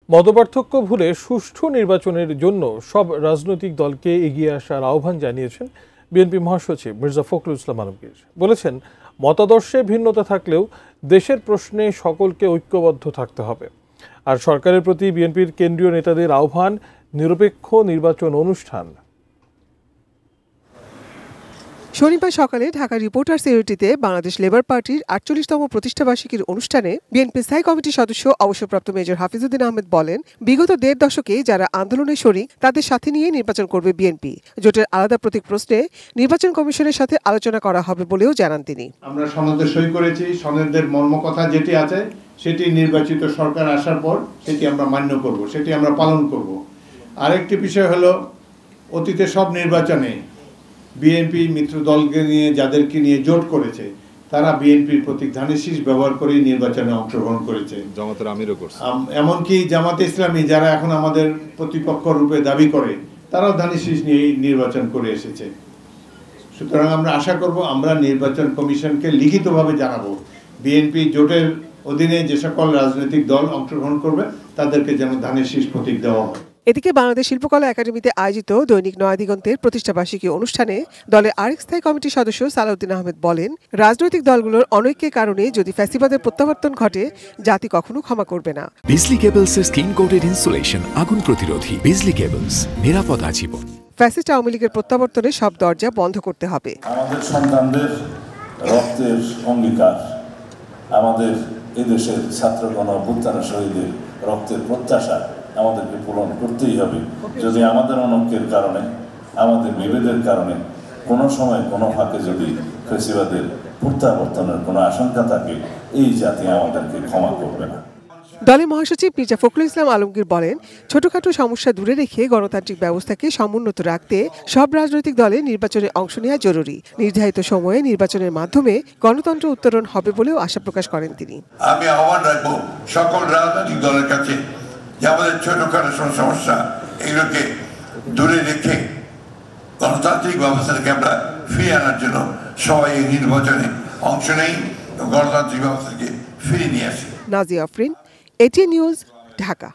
মতপার্থক্য ভুলে সুষ্ঠু নির্বাচনের জন্য সব রাজনৈতিক দলকে এগিয়ে আসার আহ্বান জানিয়েছেন বিএনপি মহাসচিব মির্জা ফখরুল ইসলাম আলমগীর। বলেছেন, মতাদর্শে ভিন্নতা থাকলেও দেশের প্রশ্নে সকলকে ঐক্যবদ্ধ থাকতে হবে। আর সরকারের প্রতি বিএনপির কেন্দ্রীয় নেতাদের আহ্বান, নিরপেক্ষ নির্বাচন অনুষ্ঠান। শনিবার সকালে ঢাকা রিপোর্টার্স ইউনিটিতে বাংলাদেশ লেবার পার্টির ৪৮তম প্রতিষ্ঠাবার্ষিকীর অনুষ্ঠানে বিএনপি স্থায়ী কমিটির সদস্য অবসরপ্রাপ্ত মেজর হাফিজউদ্দিন আহমেদ বলেন, বিগত ১.৫ দশকে যারা আন্দোলনে শরিক তাদের সাথে নিয়ে নির্বাচন করবে বিএনপি। জোটের আলাদা প্রতীক প্রশ্নে নির্বাচন কমিশনের সাথে আলোচনা করা হবে বলেও জানান তিনি। আমরা সনদে সই করেছি, সনদের মর্মকথা যেটি আছে সেটি নির্বাচিত সরকার আসার পর সেটি আমরা মান্য করব, সেটি আমরা পালন করব। আরেকটি বিষয় হলো, অতীতে সব নির্বাচনে বিএনপি মিত্র দলকে নিয়ে যাদেরকে নিয়ে জোট করেছে তারা বিএনপির প্রতীক ধানের শীষ ব্যবহার করে নির্বাচনে অংশগ্রহণ করেছে। জামাতের আমিরও করছে, এমনকি জামাতে ইসলামী যারা এখন আমাদের প্রতিপক্ষ রূপে দাবি করে তারাও ধানের শীষ নিয়ে নির্বাচন করে এসেছে। সুতরাং আমরা আশা করব, আমরা নির্বাচন কমিশনকে লিখিতভাবে জানাবো বিএনপি জোটের অধীনে যে সকল রাজনৈতিক দল অংশগ্রহণ করবে তাদেরকে যেন ধানের শীষ প্রতীক দেওয়া হয়। এদিকে বাংলাদেশ শিল্পকলা একাডেমিতে আয়োজিত দৈনিক নয়াদিগন্তের প্রতিষ্ঠাবার্ষিকী অনুষ্ঠানে দলের আরেক স্থায়ী কমিটির সদস্য সালাউদ্দিন আহমেদ বলেন, রাজনৈতিক দলগুলোর অনৈক্যের কারণে যদি ফ্যাসিবাদের প্রত্যাবর্তন ঘটে, জাতি কখনো ক্ষমা করবে না। বিজলি কেবলসের স্কিন কোটেড ইনসুলেশন আগুন প্রতিরোধী। বিজলি কেবলস, নিরাপদ আজীবন। ফ্যাসিস্ট আওয়ামী লীগের প্রত্যাবর্তনে সব দরজা বন্ধ করতে হবে। আমাদের সন্তানদের রক্তের অঙ্গীকার, আমাদের এদেশের ছাত্রগণ অভ্যুত্থানের শহীদের রক্তের প্রত্যাশা আমাদেরকে পূরণ করতেই হবে। যদি আমাদের অনৈক্যের কারণে, আমাদের বিভেদের কারণে কোনো সময় কোনো ফাঁকে যদি ফ্যাসিবাদের প্রত্যাবর্তনের কোনো আশঙ্কা থাকে, এই জাতি আমাদেরকে ক্ষমা করবে না। দলের মহাসচিব মির্জা ফখরুল ইসলাম আলমগীর বলেন, ছোটখাটো সমস্যা দূরে রেখে গণতান্ত্রিক ব্যবস্থাকে সমুন্নত রাখতে সব রাজনৈতিক দলের নির্বাচনে অংশ নেওয়া জরুরি। নির্ধারিত সময়ে নির্বাচনের মাধ্যমে গণতন্ত্র উত্তরণ হবে বলেও আশা প্রকাশ করেন তিনি। আমি আহ্বান রাখবো সকল রাজনৈতিক দলের কাছে যে আমাদের ছোটখাটো সমস্যা এগুলোকে দূরে রেখে গণতান্ত্রিক ব্যবস্থাকে আমরা ফিরিয়ে আনার জন্য সবাই এই নির্বাচনে অংশ নেই, গণতান্ত্রিক ব্যবস্থাকে ফিরিয়ে নিয়ে আসি। Nazia Afrin, ATN news, Dhaka.